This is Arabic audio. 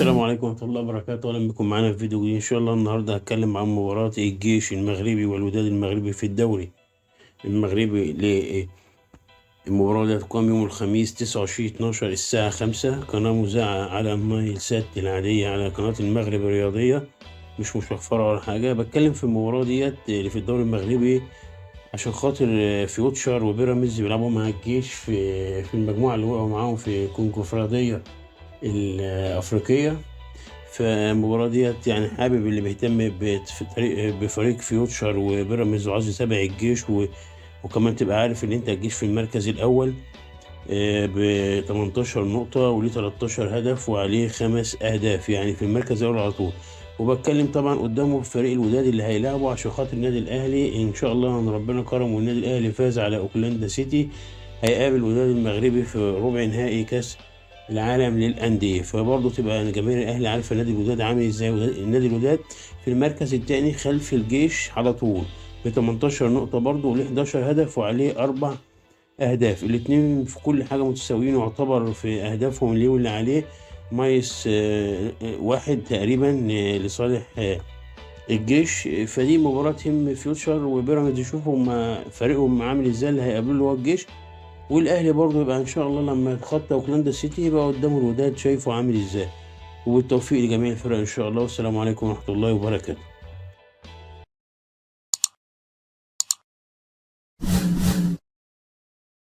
السلام عليكم ورحمة الله وبركاته، أهلا بكم معانا في فيديو جديد. إن شاء الله النهاردة هتكلم عن مباراة الجيش المغربي والوداد المغربي في الدوري المغربي. المباراة دي هتقام يوم الخميس 29/12 الساعة 5، قناة مذاعة على النايل سات العادية على قناة المغرب الرياضية، مش مشفرة ولا حاجة. بتكلم في المباراة ديت اللي في الدوري المغربي عشان خاطر فيوتشر وبيراميدز بيلعبوا مع الجيش في المجموعة اللي وقعوا معاهم في الكونفدرالية الأفريقية. فالمباراة ديت يعني حابب اللي بيهتم بفريق فيوتشر وبيراميدز وعايز يتابع الجيش وكمان تبقى عارف ان انت الجيش في المركز الاول ب 18 نقطة وليه 13 هدف وعليه 5 اهداف، يعني في المركز الاول على طول. وبتكلم طبعا قدامه فريق الوداد اللي هيلعبه عشان خاطر النادي الاهلي ان شاء الله ان ربنا كرم والنادي الاهلي فاز على اوكلاند سيتي، هيقابل الوداد المغربي في ربع نهائي كاس العالم للأندية. فبرضه تبقى جماهير الأهلي عارفة نادي الوداد عامل ازاي. نادي الوداد في المركز الثاني خلف الجيش على طول ب 18 نقطة برضه وليه 11 هدف وعليه 4 أهداف. الاتنين في كل حاجة متساويين، ويعتبر في أهدافهم اللي واللي عليه مايس واحد تقريبا لصالح الجيش. فدي مباراة تهم فيوتشر وبيراميدز يشوفوا فريقهم عامل ازاي اللي هيقابلوه اللي هو الجيش. والاهلي برضه يبقى ان شاء الله لما يتخطى اوكلاند سيتي يبقى قدامه الوداد شايفه عامل ازاي. وبالتوفيق لجميع الفرق ان شاء الله، والسلام عليكم ورحمة الله وبركاته.